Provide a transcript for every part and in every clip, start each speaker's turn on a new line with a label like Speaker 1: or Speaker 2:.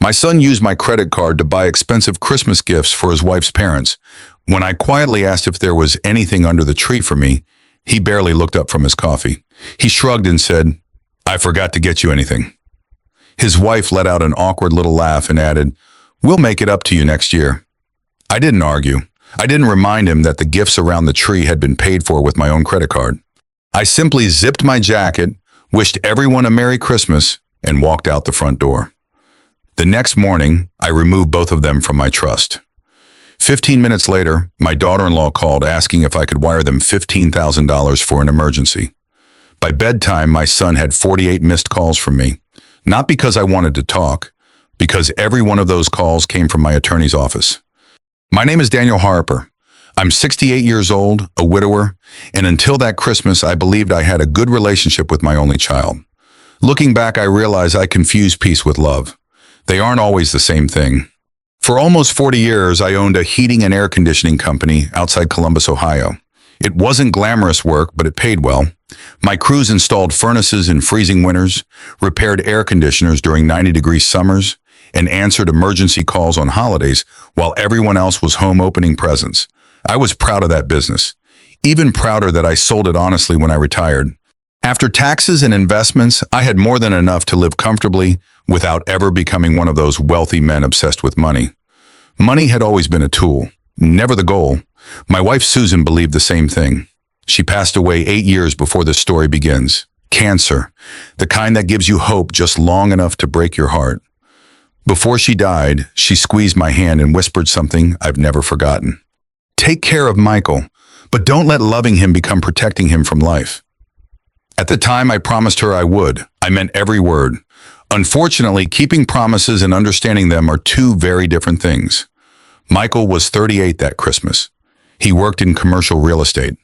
Speaker 1: My son used my credit card to buy expensive Christmas gifts for his wife's parents. When I quietly asked if there was anything under the tree for me, he barely looked up from his coffee. He shrugged and said, "I forgot to get you anything." His wife let out an awkward little laugh and added, "We'll make it up to you next year." I didn't argue. I didn't remind him that the gifts around the tree had been paid for with my own credit card. I simply zipped my jacket, wished everyone a Merry Christmas, and walked out the front door. The next morning, I removed both of them from my trust. 15 minutes later, my daughter-in-law called asking if I could wire them $15,000 for an emergency. By bedtime, my son had 48 missed calls from me. Not because I wanted to talk, because every one of those calls came from my attorney's office. My name is Daniel Harper. I'm 68 years old, a widower, and until that Christmas, I believed I had a good relationship with my only child. Looking back, I realize I confuse peace with love. They aren't always the same thing. For almost 40 years, I owned a heating and air conditioning company outside Columbus, Ohio. It wasn't glamorous work, but it paid well. My crews installed furnaces in freezing winters, repaired air conditioners during 90-degree summers, and answered emergency calls on holidays while everyone else was home opening presents. I was proud of that business, even prouder that I sold it honestly when I retired. After taxes and investments, I had more than enough to live comfortably without ever becoming one of those wealthy men obsessed with money. Money had always been a tool, never the goal. My wife Susan believed the same thing. She passed away 8 years before this story begins. Cancer, the kind that gives you hope just long enough to break your heart. Before she died, she squeezed my hand and whispered something I've never forgotten. "Take care of Michael, but don't let loving him become protecting him from life." At the time, I promised her I would. I meant every word. Unfortunately, keeping promises and understanding them are two very different things. Michael was 38 that Christmas. He worked in commercial real estate.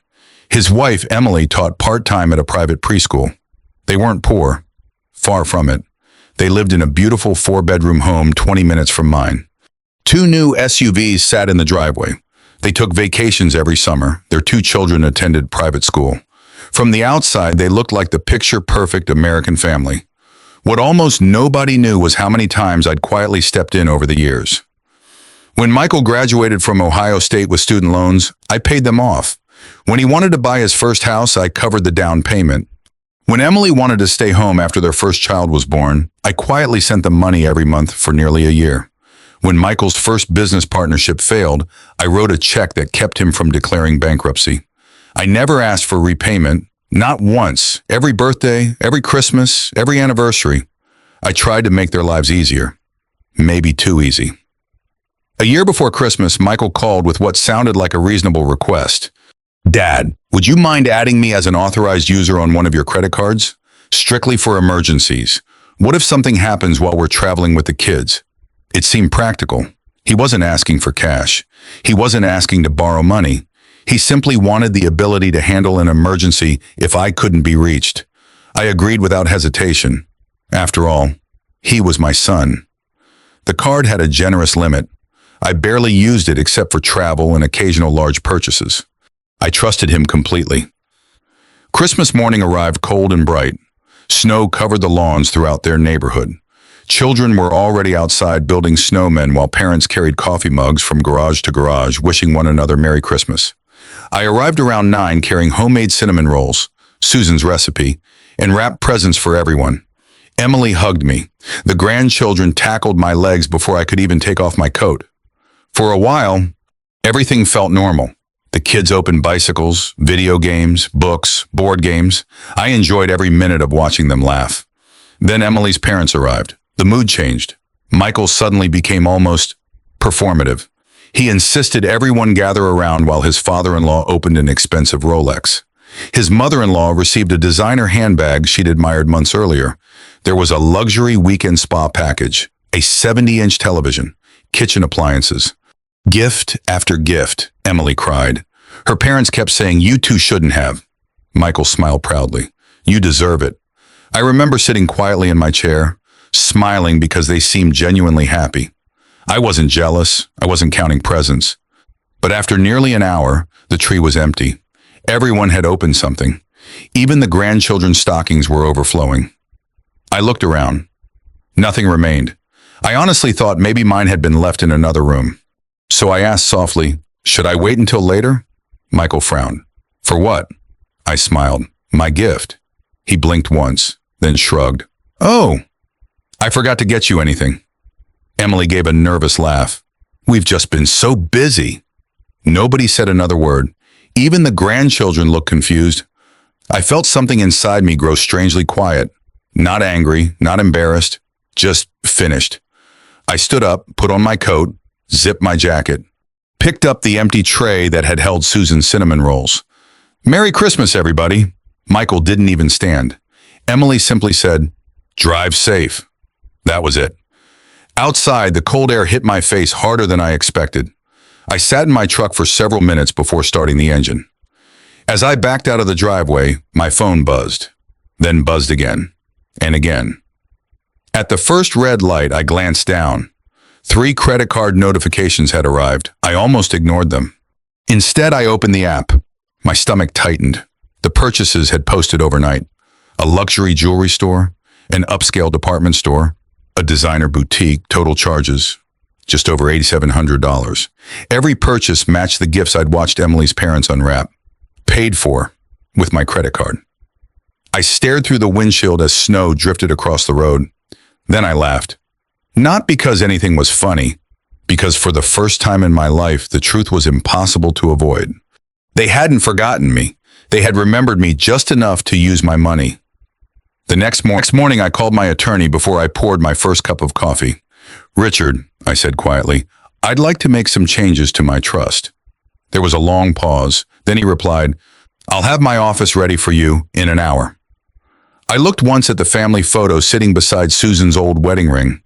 Speaker 1: His wife, Emily, taught part-time at a private preschool. They weren't poor. Far from it. They lived in a beautiful 4-bedroom home 20 minutes from mine. 2 new SUVs sat in the driveway. They took vacations every summer. Their 2 children attended private school. From the outside, they looked like the picture-perfect American family. What almost nobody knew was how many times I'd quietly stepped in over the years. When Michael graduated from Ohio State with student loans, I paid them off. When he wanted to buy his first house, I covered the down payment. When Emily wanted to stay home after their first child was born, I quietly sent them money every month for nearly a year. When Michael's first business partnership failed, I wrote a check that kept him from declaring bankruptcy. I never asked for repayment, not once. Every birthday, every Christmas, every anniversary, I tried to make their lives easier. Maybe too easy. A year before Christmas, Michael called with what sounded like a reasonable request. "Dad, would you mind adding me as an authorized user on one of your credit cards? Strictly for emergencies. What if something happens while we're traveling with the kids?" It seemed practical. He wasn't asking for cash. He wasn't asking to borrow money. He simply wanted the ability to handle an emergency if I couldn't be reached. I agreed without hesitation. After all, he was my son. The card had a generous limit. I barely used it except for travel and occasional large purchases. I trusted him completely. Christmas morning arrived cold and bright. Snow covered the lawns throughout their neighborhood. Children were already outside building snowmen while parents carried coffee mugs from garage to garage, wishing one another Merry Christmas. I arrived around 9 carrying homemade cinnamon rolls, Susan's recipe, and wrapped presents for everyone. Emily hugged me. The grandchildren tackled my legs before I could even take off my coat. For a while, everything felt normal. The kids opened bicycles, video games, books, board games. I enjoyed every minute of watching them laugh. Then Emily's parents arrived. The mood changed. Michael suddenly became almost performative. He insisted everyone gather around while his father-in-law opened an expensive Rolex. His mother-in-law received a designer handbag she'd admired months earlier. There was a luxury weekend spa package, a 70-inch television, kitchen appliances. Gift after gift, Emily cried. Her parents kept saying, "You two shouldn't have." Michael smiled proudly. "You deserve it." I remember sitting quietly in my chair, smiling because they seemed genuinely happy. I wasn't jealous. I wasn't counting presents. But after nearly an hour, the tree was empty. Everyone had opened something. Even the grandchildren's stockings were overflowing. I looked around. Nothing remained. I honestly thought maybe mine had been left in another room. So I asked softly, "Should I wait until later?" Michael frowned. "For what?" I smiled. "My gift." He blinked once, then shrugged. "Oh, I forgot to get you anything." Emily gave a nervous laugh. "We've just been so busy." Nobody said another word. Even the grandchildren looked confused. I felt something inside me grow strangely quiet. Not angry, not embarrassed, just finished. I stood up, put on my coat, zipped my jacket, picked up the empty tray that had held Susan's cinnamon rolls. "Merry Christmas, everybody." Michael didn't even stand. Emily simply said, "Drive safe." That was it. Outside, the cold air hit my face harder than I expected. I sat in my truck for several minutes before starting the engine. As I backed out of the driveway, my phone buzzed, then buzzed again, and again. At the first red light, I glanced down. 3 credit card notifications had arrived. I almost ignored them. Instead, I opened the app. My stomach tightened. The purchases had posted overnight. A luxury jewelry store, an upscale department store, a designer boutique, total charges just over $8,700. Every purchase matched the gifts I'd watched Emily's parents unwrap. Paid for with my credit card. I stared through the windshield as snow drifted across the road. Then I laughed. Not because anything was funny, because for the first time in my life, the truth was impossible to avoid. They hadn't forgotten me. They had remembered me just enough to use my money. The next morning, I called my attorney before I poured my first cup of coffee. "Richard," I said quietly, "I'd like to make some changes to my trust." There was a long pause. Then he replied, "I'll have my office ready for you in an hour." I looked once at the family photo sitting beside Susan's old wedding ring.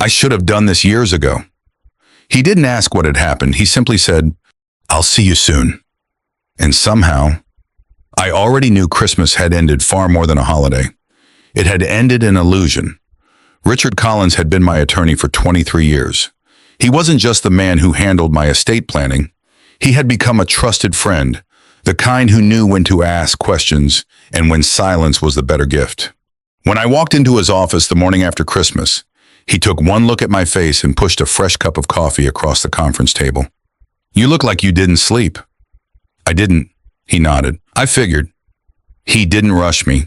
Speaker 1: I should have done this years ago. He didn't ask what had happened. He simply said, "I'll see you soon." And somehow, I already knew Christmas had ended far more than a holiday. It had ended an illusion. Richard Collins had been my attorney for 23 years. He wasn't just the man who handled my estate planning. He had become a trusted friend, the kind who knew when to ask questions and when silence was the better gift. When I walked into his office the morning after Christmas, he took one look at my face and pushed a fresh cup of coffee across the conference table. "You look like you didn't sleep." "I didn't," he nodded. "I figured." He didn't rush me.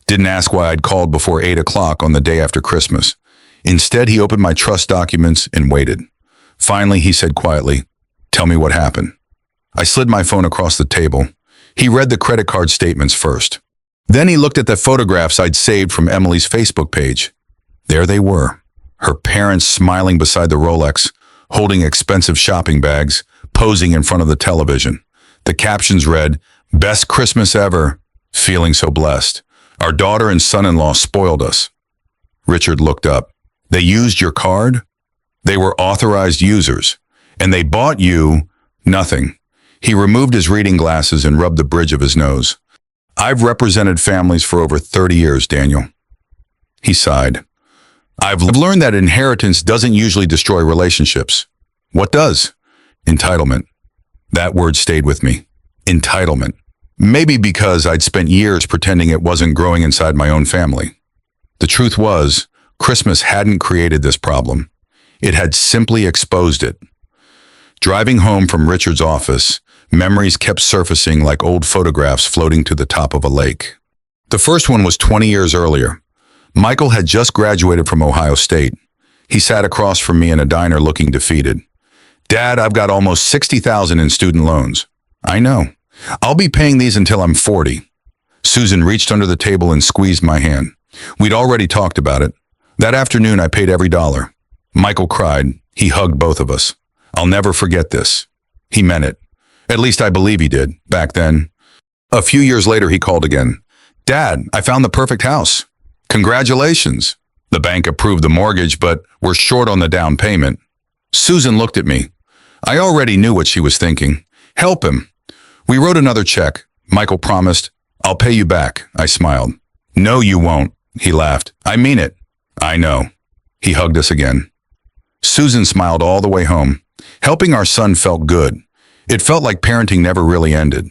Speaker 1: Didn't ask why I'd called before 8 o'clock on the day after Christmas. Instead, he opened my trust documents and waited. Finally, he said quietly, "Tell me what happened." I slid my phone across the table. He read the credit card statements first. Then he looked at the photographs I'd saved from Emily's Facebook page. There they were, her parents smiling beside the Rolex, holding expensive shopping bags, posing in front of the television. The captions read, "Best Christmas ever, feeling so blessed. Our daughter and son-in-law spoiled us." Richard looked up. "They used your card?" "They were authorized users. And they bought you nothing." He removed his reading glasses and rubbed the bridge of his nose. "I've represented families for over 30 years, Daniel." He sighed. I've learned that inheritance doesn't usually destroy relationships." "What does?" "Entitlement." That word stayed with me. Entitlement. Maybe because I'd spent years pretending it wasn't growing inside my own family. The truth was, Christmas hadn't created this problem. It had simply exposed it. Driving home from Richard's office, memories kept surfacing like old photographs floating to the top of a lake. The first one was 20 years earlier. Michael had just graduated from Ohio State. He sat across from me in a diner looking defeated. "Dad, I've got almost $60,000 in student loans." "I know. I'll be paying these until I'm 40. Susan reached under the table and squeezed my hand. We'd already talked about it. That afternoon, I paid every dollar. Michael cried. He hugged both of us. "I'll never forget this." He meant it. At least I believe he did, back then. A few years later, he called again. "Dad, I found the perfect house." "Congratulations." "The bank approved the mortgage, but we're short on the down payment." Susan looked at me. I already knew what she was thinking. Help him. We wrote another check. Michael promised, "I'll pay you back." I smiled. "No, you won't," he laughed. "I mean it." "I know." He hugged us again. Susan smiled all the way home. Helping our son felt good. It felt like parenting never really ended.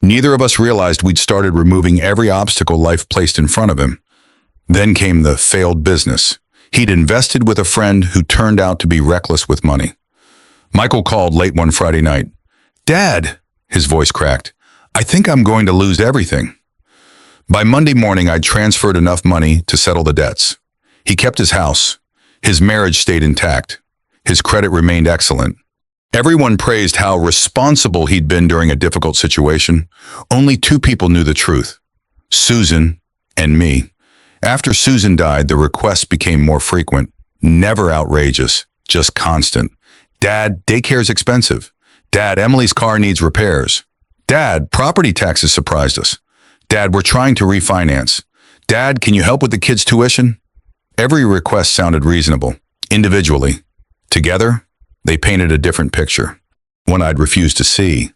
Speaker 1: Neither of us realized we'd started removing every obstacle life placed in front of him. Then came the failed business. He'd invested with a friend who turned out to be reckless with money. Michael called late one Friday night. "Dad," his voice cracked, "I think I'm going to lose everything." By Monday morning, I'd transferred enough money to settle the debts. He kept his house. His marriage stayed intact. His credit remained excellent. Everyone praised how responsible he'd been during a difficult situation. Only two people knew the truth: Susan and me. After Susan died, the requests became more frequent, never outrageous, just constant. "Dad, daycare's expensive. Dad, Emily's car needs repairs. Dad, property taxes surprised us. Dad, we're trying to refinance. Dad, can you help with the kids' tuition?" Every request sounded reasonable. Individually. Together, they painted a different picture, one I'd refused to see.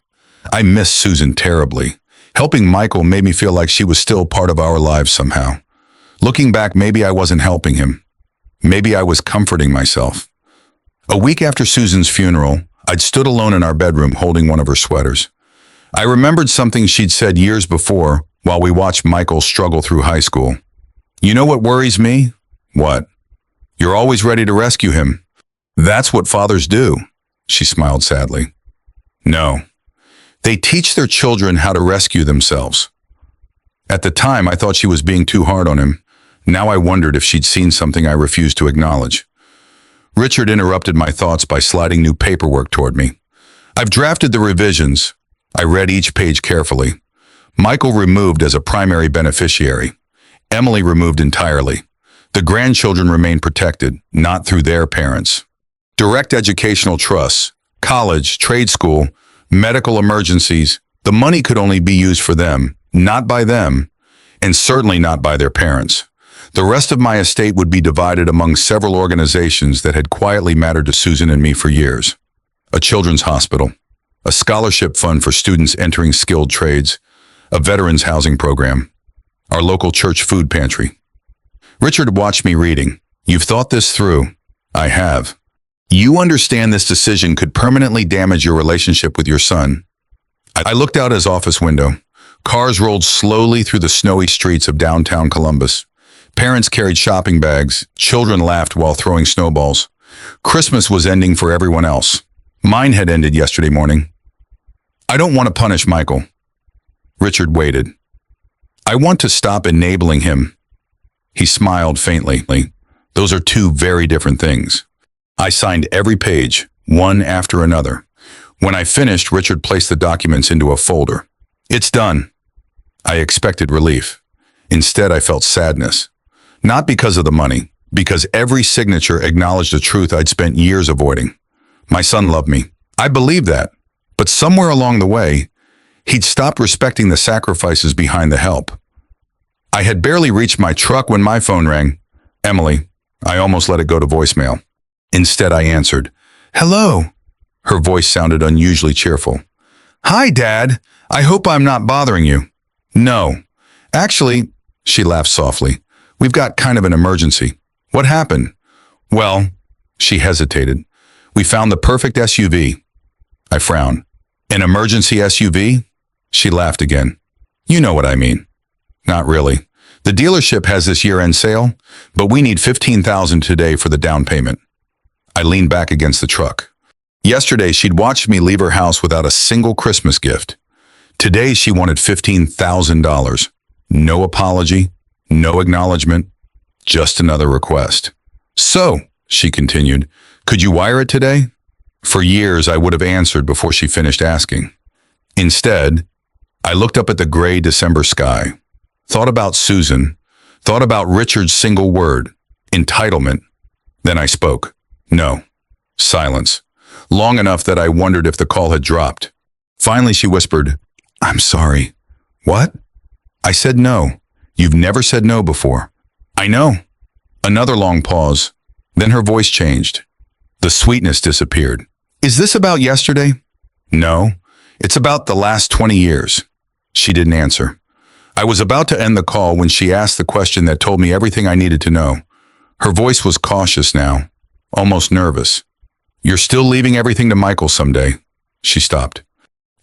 Speaker 1: I missed Susan terribly. Helping Michael made me feel like she was still part of our lives somehow. Looking back, maybe I wasn't helping him. Maybe I was comforting myself. A week after Susan's funeral, I'd stood alone in our bedroom holding one of her sweaters. I remembered something she'd said years before while we watched Michael struggle through high school. "You know what worries me?" "What?" "You're always ready to rescue him." "That's what fathers do," she smiled sadly. "No. They teach their children how to rescue themselves." At the time, I thought she was being too hard on him. Now I wondered if she'd seen something I refused to acknowledge. Richard interrupted my thoughts by sliding new paperwork toward me. "I've drafted the revisions." I read each page carefully. Michael removed as a primary beneficiary. Emily removed entirely. The grandchildren remain protected, not through their parents. Direct educational trusts, college, trade school, medical emergencies, the money could only be used for them, not by them, and certainly not by their parents. The rest of my estate would be divided among several organizations that had quietly mattered to Susan and me for years. A children's hospital, a scholarship fund for students entering skilled trades, a veterans housing program, our local church food pantry. Richard watched me reading. "You've thought this through." "I have." "You understand this decision could permanently damage your relationship with your son." I looked out his office window. Cars rolled slowly through the snowy streets of downtown Columbus. Parents carried shopping bags. Children laughed while throwing snowballs. Christmas was ending for everyone else. Mine had ended yesterday morning. "I don't want to punish Michael." Richard waited. "I want to stop enabling him." He smiled faintly. "Those are two very different things." I signed every page, one after another. When I finished, Richard placed the documents into a folder. "It's done." I expected relief. Instead, I felt sadness. Not because of the money, because every signature acknowledged a truth I'd spent years avoiding. My son loved me. I believed that. But somewhere along the way, he'd stopped respecting the sacrifices behind the help. I had barely reached my truck when my phone rang. "Emily." I almost let it go to voicemail. Instead, I answered. "Hello." Her voice sounded unusually cheerful. "Hi, Dad. I hope I'm not bothering you." "No. Actually," she laughed softly, "we've got kind of an emergency." "What happened?" "Well," she hesitated, "we found the perfect SUV." I frowned. "An emergency SUV?" She laughed again. "You know what I mean." "Not really. The dealership has this year-end sale, but we need $15,000 today for the down payment." I leaned back against the truck. Yesterday, she'd watched me leave her house without a single Christmas gift. Today, she wanted $15,000. No apology, no acknowledgement, just another request. "So," she continued, "could you wire it today?" For years, I would have answered before she finished asking. Instead, I looked up at the gray December sky, thought about Susan, thought about Richard's single word, entitlement. Then I spoke. No. Silence. Long enough that I wondered if the call had dropped. Finally, she whispered, "I'm sorry." "What?" I said no. "You've never said no before." "I know." Another long pause. Then her voice changed. The sweetness disappeared. "Is this about yesterday?" "No. It's about the last 20 years." She didn't answer. I was about to end the call when she asked the question that told me everything I needed to know. Her voice was cautious now, almost nervous. "You're still leaving everything to Michael someday." She stopped,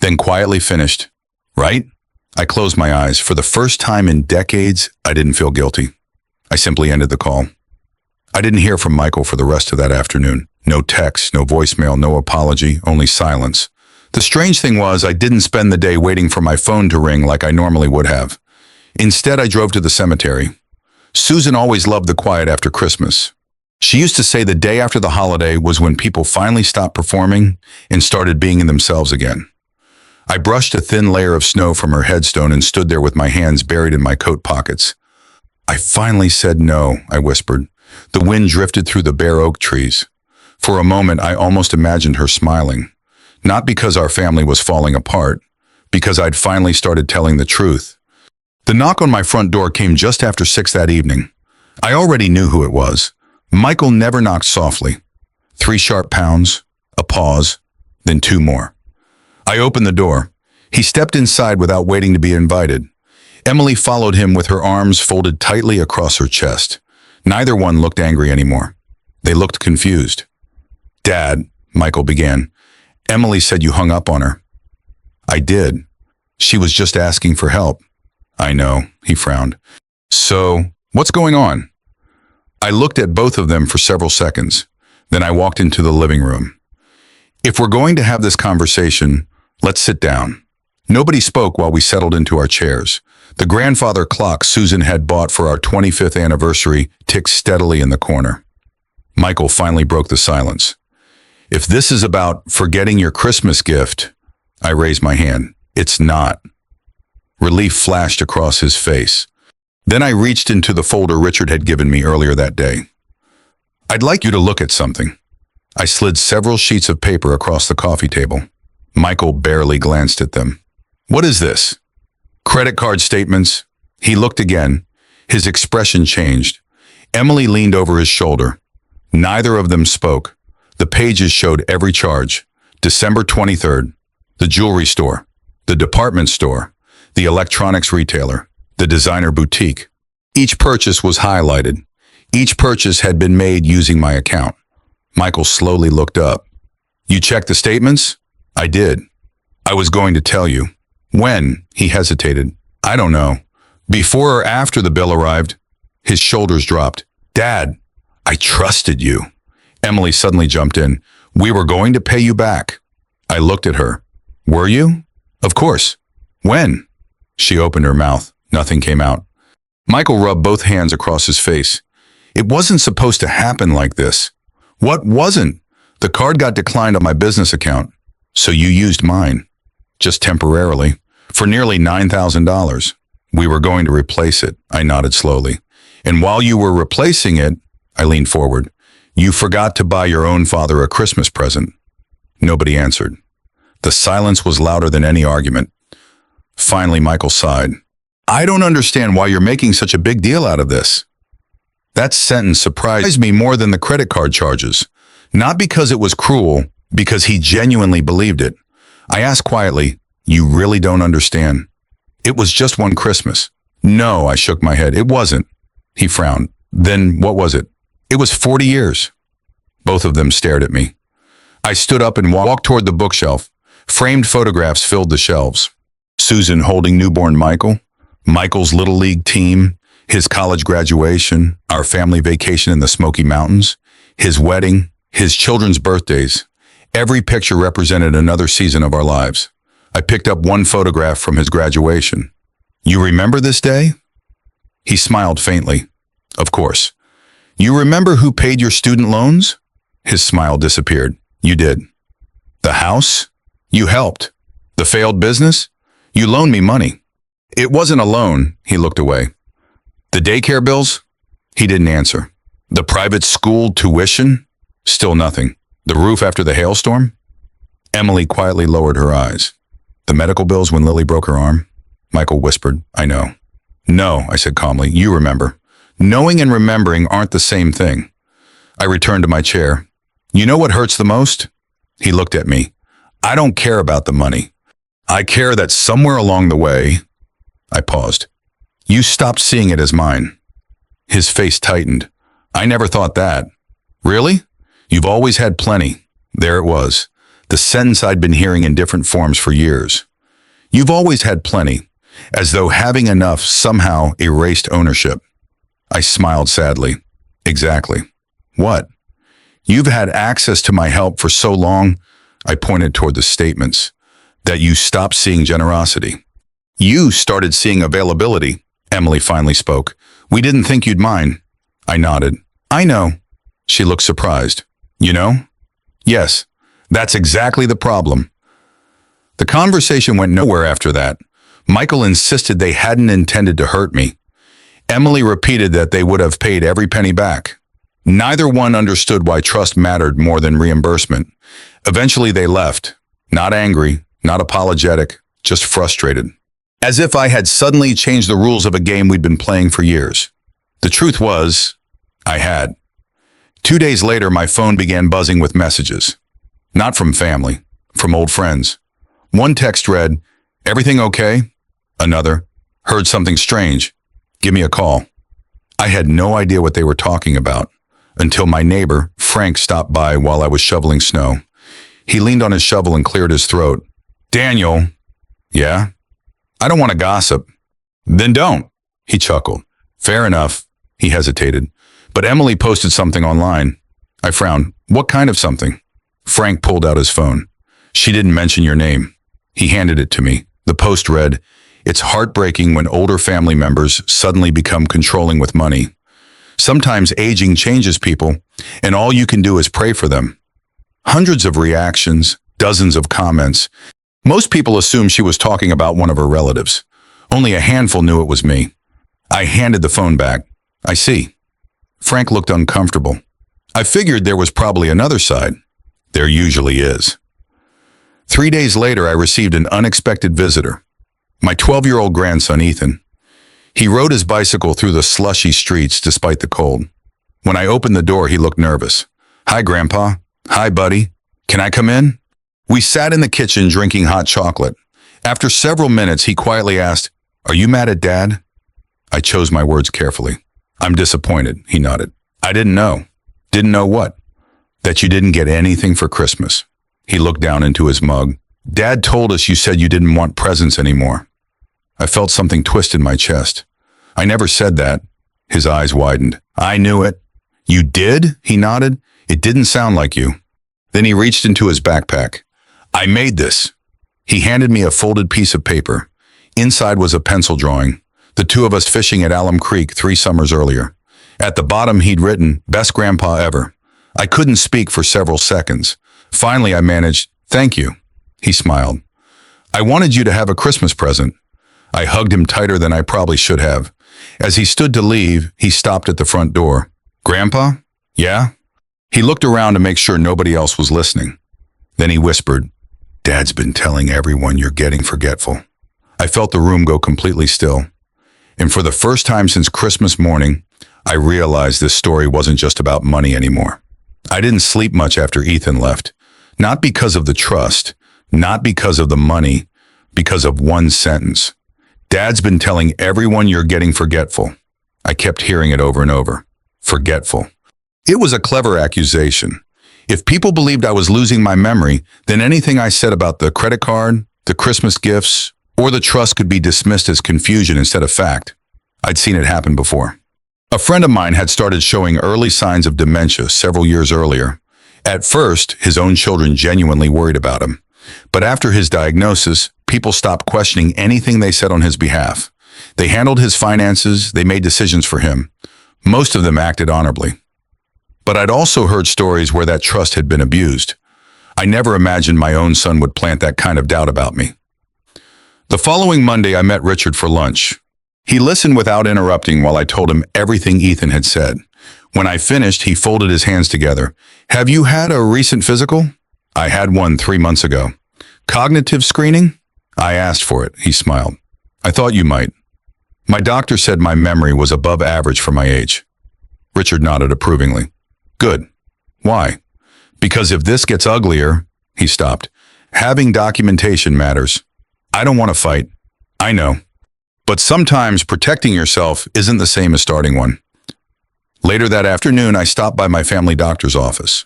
Speaker 1: then quietly finished. "Right?" I closed my eyes. For the first time in decades, I didn't feel guilty. I simply ended the call. I didn't hear from Michael for the rest of that afternoon. No text, no voicemail, no apology, only silence. The strange thing was I didn't spend the day waiting for my phone to ring like I normally would have. Instead, I drove to the cemetery. Susan always loved the quiet after Christmas. She used to say the day after the holiday was when people finally stopped performing and started being in themselves again. I brushed a thin layer of snow from her headstone and stood there with my hands buried in my coat pockets. I finally said no, I whispered. The wind drifted through the bare oak trees. For a moment, I almost imagined her smiling. Not because our family was falling apart, because I'd finally started telling the truth. The knock on my front door came just after 6 that evening. I already knew who it was. Michael never knocked softly. 3 sharp pounds, a pause, then 2 more. I opened the door. He stepped inside without waiting to be invited. Emily followed him with her arms folded tightly across her chest. Neither one looked angry anymore. They looked confused. "Dad," Michael began. "Emily said you hung up on her." "I did. She was just asking for help." "I know," he frowned. "So, what's going on?" I looked at both of them for several seconds. Then I walked into the living room. "If we're going to have this conversation, let's sit down." Nobody spoke while we settled into our chairs. The grandfather clock Susan had bought for our 25th anniversary ticked steadily in the corner. Michael finally broke the silence. "If this is about forgetting your Christmas gift," I raised my hand. "It's not." Relief flashed across his face. Then I reached into the folder Richard had given me earlier that day. "I'd like you to look at something." I slid several sheets of paper across the coffee table. Michael barely glanced at them. "What is this?" "Credit card statements." He looked again. His expression changed. Emily leaned over his shoulder. Neither of them spoke. The pages showed every charge. December 23rd, the jewelry store, the department store, the electronics retailer, the designer boutique. Each purchase was highlighted. Each purchase had been made using my account. Michael slowly looked up. "You checked the statements?" "I did." "I was going to tell you." "When?" He hesitated. "I don't know." "Before or after the bill arrived?" His shoulders dropped. "Dad, I trusted you." Emily suddenly jumped in. "We were going to pay you back." I looked at her. "Were you?" "Of course." "When?" She opened her mouth. Nothing came out. Michael rubbed both hands across his face. "It wasn't supposed to happen like this." "What wasn't?" "The card got declined on my business account. So you used mine." "Just temporarily. For nearly $9,000. We were going to replace it." I nodded slowly. "And while you were replacing it," I leaned forward, "you forgot to buy your own father a Christmas present." Nobody answered. The silence was louder than any argument. Finally, Michael sighed. "I don't understand why you're making such a big deal out of this." That sentence surprised me more than the credit card charges. Not because it was cruel, because he genuinely believed it. I asked quietly, "You really don't understand?" "It was just one Christmas." "No," I shook my head. "It wasn't." He frowned. "Then what was it?" "It was 40 years. Both of them stared at me. I stood up and walked toward the bookshelf. Framed photographs filled the shelves. Susan holding newborn Michael, Michael's Little League team, his college graduation, our family vacation in the Smoky Mountains, his wedding, his children's birthdays. Every picture represented another season of our lives. I picked up one photograph from his graduation. "You remember this day?" He smiled faintly. "Of course." "You remember who paid your student loans?" His smile disappeared. "You did." "The house?" "You helped." "The failed business?" "You loaned me money." "It wasn't a loan." He looked away. "The daycare bills?" He didn't answer. "The private school tuition?" Still nothing. "The roof after the hailstorm?" Emily quietly lowered her eyes. "The medical bills when Lily broke her arm?" Michael whispered, "I know." "No," I said calmly, "you remember." Knowing and remembering aren't the same thing. I returned to my chair. "You know what hurts the most?" He looked at me. "I don't care about the money. I care that somewhere along the way," I paused, "you stopped seeing it as mine." His face tightened. "I never thought that." "Really? You've always had plenty." There it was, the sentence I'd been hearing in different forms for years. "You've always had plenty," as though having enough somehow erased ownership. I smiled sadly. "Exactly." What? You've had access to my help for so long, I pointed toward the statements, that you stopped seeing generosity. You started seeing availability, Emily finally spoke. We didn't think you'd mind. I nodded. I know. She looked surprised. You know? Yes, that's exactly the problem. The conversation went nowhere after that. Michael insisted they hadn't intended to hurt me. Emily repeated that they would have paid every penny back. Neither one understood why trust mattered more than reimbursement. Eventually they left, not angry, not apologetic, just frustrated. As if I had suddenly changed the rules of a game we'd been playing for years. The truth was, I had. 2 days later, my phone began buzzing with messages. Not from family, from old friends. One text read, "Everything okay?" Another, "Heard something strange. Give me a call." I had no idea what they were talking about until my neighbor, Frank, stopped by while I was shoveling snow. He leaned on his shovel and cleared his throat. "Daniel." "Yeah?" "I don't want to gossip." "Then don't," he chuckled. "Fair enough." He hesitated. "But Emily posted something online." I frowned. "What kind of something?" Frank pulled out his phone. "She didn't mention your name." He handed it to me. The post read, "It's heartbreaking when older family members suddenly become controlling with money. Sometimes aging changes people, and all you can do is pray for them." Hundreds of reactions, dozens of comments. Most people assumed she was talking about one of her relatives. Only a handful knew it was me. I handed the phone back. "I see." Frank looked uncomfortable. I figured there was probably another side. There usually is. 3 days later, I received an unexpected visitor. My 12-year-old grandson, Ethan. He rode his bicycle through the slushy streets despite the cold. When I opened the door, he looked nervous. "Hi, Grandpa." "Hi, buddy. Can I come in?" We sat in the kitchen drinking hot chocolate. After several minutes, he quietly asked, "Are you mad at Dad?" I chose my words carefully. "I'm disappointed," he nodded. "I didn't know." "Didn't know what?" "That you didn't get anything for Christmas." He looked down into his mug. "Dad told us you said you didn't want presents anymore." I felt something twist in my chest. "I never said that." His eyes widened. "I knew it." "You did?" He nodded. "It didn't sound like you." Then he reached into his backpack. "I made this." He handed me a folded piece of paper. Inside was a pencil drawing. The two of us fishing at Alum Creek 3 summers earlier. At the bottom he'd written, "Best grandpa ever." I couldn't speak for several seconds. Finally I managed, "Thank you." He smiled. "I wanted you to have a Christmas present." I hugged him tighter than I probably should have. As he stood to leave, he stopped at the front door. "Grandpa?" "Yeah?" He looked around to make sure nobody else was listening. Then he whispered, "Dad's been telling everyone you're getting forgetful." I felt the room go completely still. And for the first time since Christmas morning, I realized this story wasn't just about money anymore. I didn't sleep much after Ethan left. Not because of the trust, not because of the money, because of one sentence. "Dad's been telling everyone you're getting forgetful." I kept hearing it over and over. Forgetful. It was a clever accusation. If people believed I was losing my memory, then anything I said about the credit card, the Christmas gifts, or the trust could be dismissed as confusion instead of fact. I'd seen it happen before. A friend of mine had started showing early signs of dementia several years earlier. At first, his own children genuinely worried about him. But after his diagnosis, people stopped questioning anything they said on his behalf. They handled his finances, they made decisions for him. Most of them acted honorably. But I'd also heard stories where that trust had been abused. I never imagined my own son would plant that kind of doubt about me. The following Monday, I met Richard for lunch. He listened without interrupting while I told him everything Ethan had said. When I finished, he folded his hands together. "Have you had a recent physical?" "I had one 3 months ago." "Cognitive screening?" "I asked for it," he smiled. "I thought you might." "My doctor said my memory was above average for my age." Richard nodded approvingly. "Good. Why?" "Because if this gets uglier," he stopped, "having documentation matters." "I don't want to fight." "I know. But sometimes protecting yourself isn't the same as starting one." Later that afternoon, I stopped by my family doctor's office.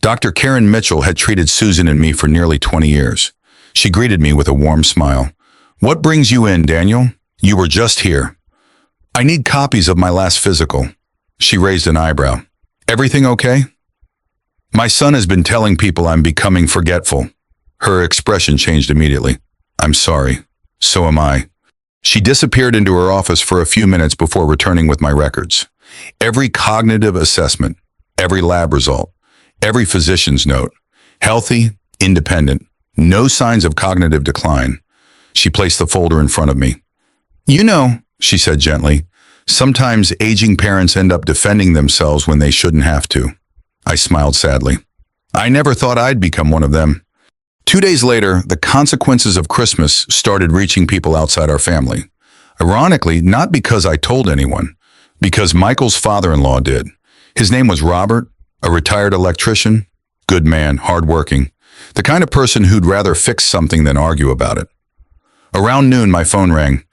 Speaker 1: Dr. Karen Mitchell had treated Susan and me for nearly 20 years. She greeted me with a warm smile. "What brings you in, Daniel? You were just here." "I need copies of my last physical." She raised an eyebrow. Everything okay? My son has been telling people I'm becoming forgetful. Her expression changed immediately. I'm sorry. So am I. She disappeared into her office for a few minutes before returning with my records. Every cognitive assessment, every lab result, every physician's note. Healthy, independent, no signs of cognitive decline. She placed the folder in front of me. You know, she said gently, sometimes aging parents end up defending themselves when they shouldn't have to. I smiled sadly. I never thought I'd become one of them. 2 days later, the consequences of Christmas started reaching people outside our family. Ironically, not because I told anyone, because Michael's father-in-law did. His name was Robert, a retired electrician, good man, hardworking, the kind of person who'd rather fix something than argue about it. Around noon, my phone rang.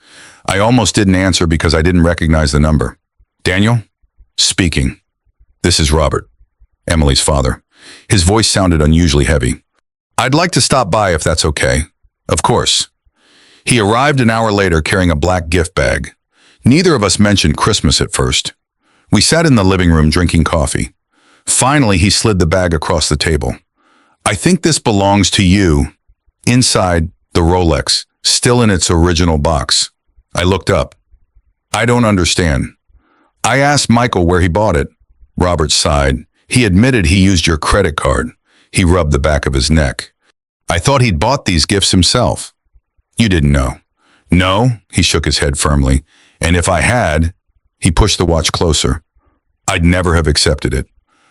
Speaker 1: I almost didn't answer because I didn't recognize the number. Daniel? Speaking. This is Robert, Emily's father. His voice sounded unusually heavy. I'd like to stop by if that's okay. Of course. He arrived an hour later carrying a black gift bag. Neither of us mentioned Christmas at first. We sat in the living room drinking coffee. Finally, he slid the bag across the table. I think this belongs to you. Inside, the Rolex, still in its original box. I looked up. I don't understand. I asked Michael where he bought it. Robert sighed. He admitted he used your credit card. He rubbed the back of his neck. I thought he'd bought these gifts himself. You didn't know. No, he shook his head firmly. And if I had, he pushed the watch closer. I'd never have accepted it.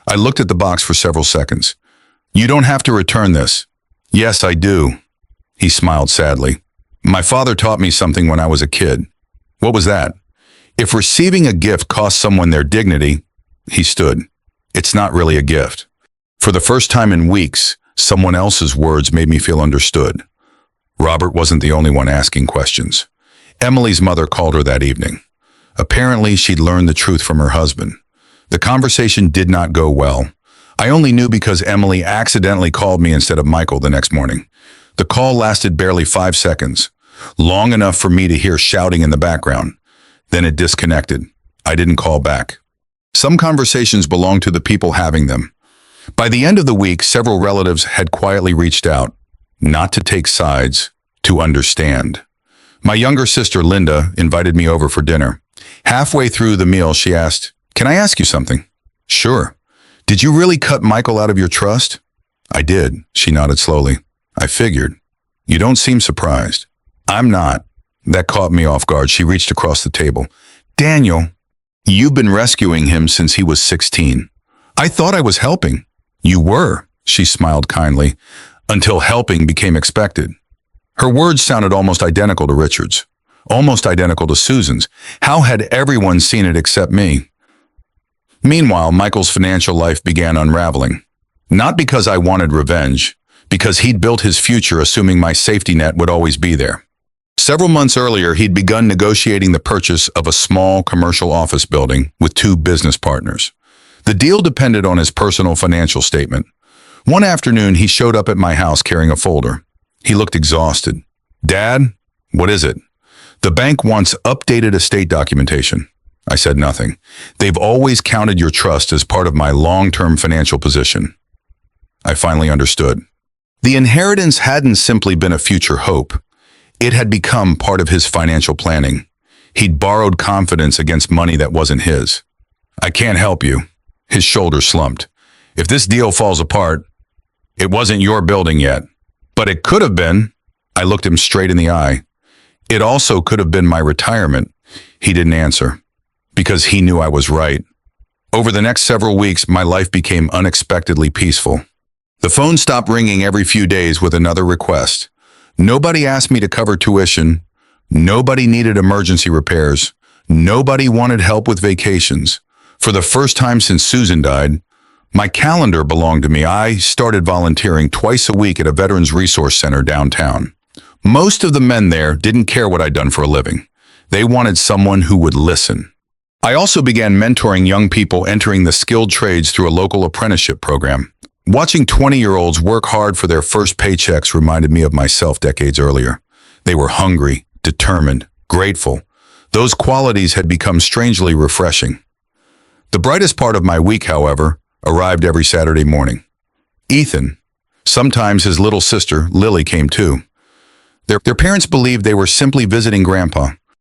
Speaker 1: I looked at the box for several seconds. You don't have to return this. Yes, I do. He smiled sadly. My father taught me something when I was a kid. What was that? If receiving a gift costs someone their dignity, he stood. It's not really a gift. For the first time in weeks, someone else's words made me feel understood. Robert wasn't the only one asking questions. Emily's mother called her that evening. Apparently, she'd learned the truth from her husband. The conversation did not go well. I only knew because Emily accidentally called me instead of Michael the next morning. The call lasted barely 5 seconds, long enough for me to hear shouting in the background. Then it disconnected. I didn't call back. Some conversations belong to the people having them. By the end of the week, several relatives had quietly reached out, not to take sides, to understand. My younger sister, Linda, invited me over for dinner. Halfway through the meal, she asked, "Can I ask you something?" "Sure." "Did you really cut Michael out of your trust?" "I did," she nodded slowly. "I figured. You don't seem surprised." "I'm not." That caught me off guard. She reached across the table. "Daniel, you've been rescuing him since he was 16. I thought I was helping." "You were," she smiled kindly, "until helping became expected." Her words sounded almost identical to Richard's, almost identical to Susan's. How had everyone seen it except me? Meanwhile, Michael's financial life began unraveling. Not because I wanted revenge, because he'd built his future assuming my safety net would always be there. Several months earlier, he'd begun negotiating the purchase of a small commercial office building with 2 business partners. The deal depended on his personal financial statement. One afternoon, he showed up at my house carrying a folder. He looked exhausted. "Dad, what is it?" "The bank wants updated estate documentation." I said nothing. "They've always counted your trust as part of my long-term financial position." I finally understood. The inheritance hadn't simply been a future hope. It had become part of his financial planning. He'd borrowed confidence against money that wasn't his. "I can't help you." His shoulders slumped. "If this deal falls apart, it wasn't your building yet. But it could have been." I looked him straight in the eye. "It also could have been my retirement." He didn't answer, because he knew I was right. Over the next several weeks, my life became unexpectedly peaceful. The phone stopped ringing every few days with another request. Nobody asked me to cover tuition. Nobody needed emergency repairs. Nobody wanted help with vacations. For the first time since Susan died, my calendar belonged to me. I started volunteering twice a week at a Veterans Resource Center downtown. Most of the men there didn't care what I'd done for a living. They wanted someone who would listen. I also began mentoring young people entering the skilled trades through a local apprenticeship program. Watching 20-year-olds work hard for their first paychecks reminded me of myself decades earlier. They were hungry, determined, grateful. Those qualities had become strangely refreshing. The brightest part of my week, however, arrived every Saturday morning. Ethan, sometimes his little sister, Lily, came too. Their parents believed they were simply visiting Grandpa,